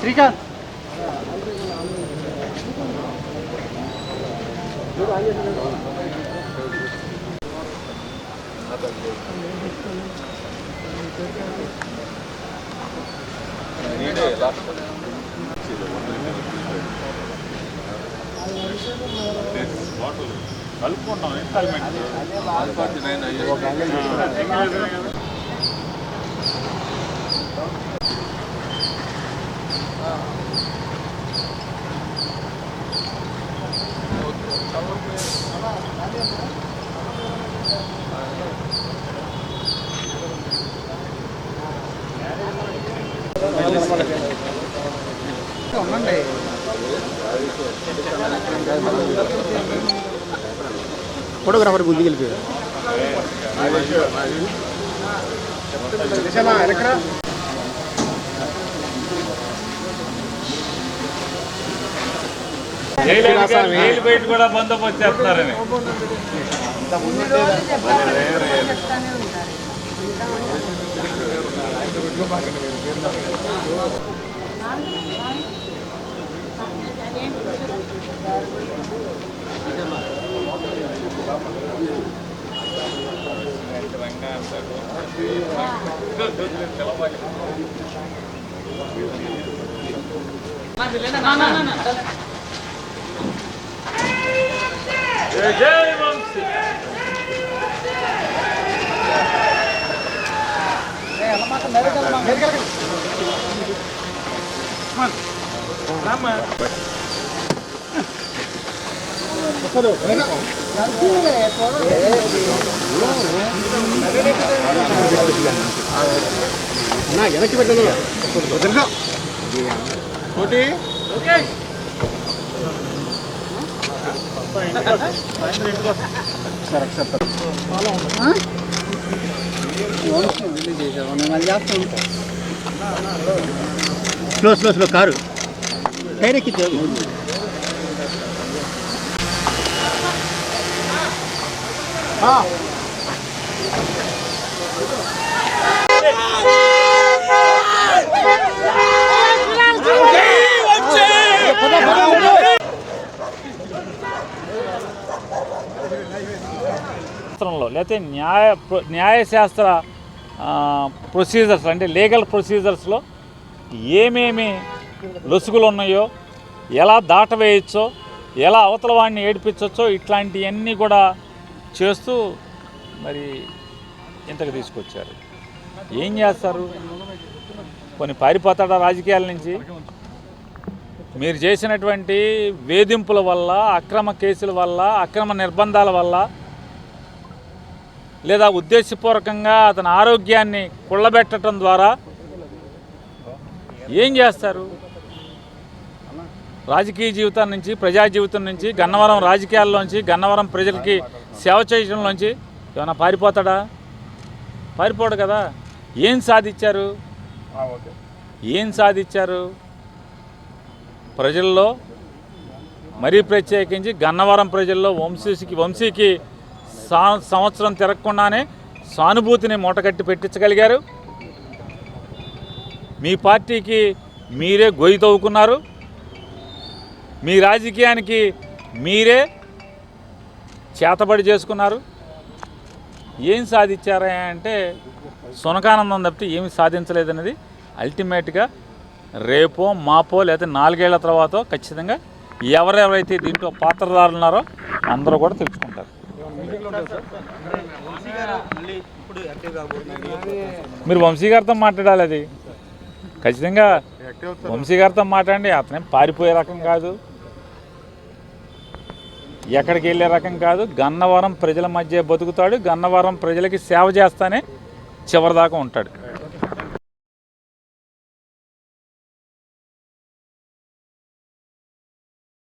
Srikanth కలుపుకుంటాం instalment photographer ముందుకు వెళ్ళిపోయారు. Jail బయట కూడా బందోబస్తు చేస్తున్నారని జై వంశీ వెనక్కి పెట్టాను ఒకటి slow slow slow car tyre ఎక్కి లేకపోతే న్యాయశాస్త్ర ప్రొసీజర్స్ అంటే లీగల్ ప్రొసీజర్స్లో ఏమేమి లొసుగులు ఉన్నాయో, ఎలా దాటవేయచ్చో, ఎలా అవతల వాడిని ఏడిపించవచ్చో ఇట్లాంటివన్నీ కూడా చేస్తూ మరి ఇంతకు తీసుకొచ్చారు. ఏం చేస్తారు? కొన్ని పారిపోతాడా రాజకీయాల నుంచి? మీరు చేసినటువంటి వేధింపుల వల్ల, అక్రమ కేసుల వల్ల, అక్రమ నిర్బంధాల వల్ల, లేదా ఉద్దేశపూర్వకంగా అతని ఆరోగ్యాన్ని కుళ్ళబెట్టడం ద్వారా ఏం చేస్తారు? రాజకీయ జీవితం నుంచి, ప్రజా జీవితం నుంచి, గన్నవరం రాజకీయాల్లోంచి, గన్నవరం ప్రజలకి సేవ చేయడంలోంచి ఏమైనా పారిపోతాడా? పారిపోడు కదా. ఏం సాధించారు? ఏం సాధించారు? ప్రజల్లో, మరీ ప్రత్యేకించి గన్నవరం ప్రజల్లో వంశీకి సంవత్సరం తిరగకుండానే సానుభూతిని మూటగట్టి పెట్టించగలిగారు. మీ పార్టీకి మీరే గొయ్యి తవ్వుకున్నారు. మీ రాజకీయానికి మీరే చేతబడి చేసుకున్నారు. ఏం సాధించారా అంటే సునకానందం తప్పితే ఏమి సాధించలేదన్నది అల్టిమేట్గా రేపో మాపో లేదా 4 ఏళ్ల తర్వాత ఖచ్చితంగా ఎవరెవరైతే దీంట్లో పాత్రదారులు ఉన్నారో అందరూ కూడా తెలుసుకుంటారు. మీరు వంశీ గారితో మాట్లాడాలి. అది ఖచ్చితంగా వంశీ గారితో మాట్లాడండి. అతనేం పారిపోయే రకం కాదు, ఎక్కడికి వెళ్ళే రకం కాదు. గన్నవరం ప్రజల మధ్య బతుకుతాడు. గన్నవరం ప్రజలకి సేవ చేస్తానే చివరిదాకా ఉంటాడు.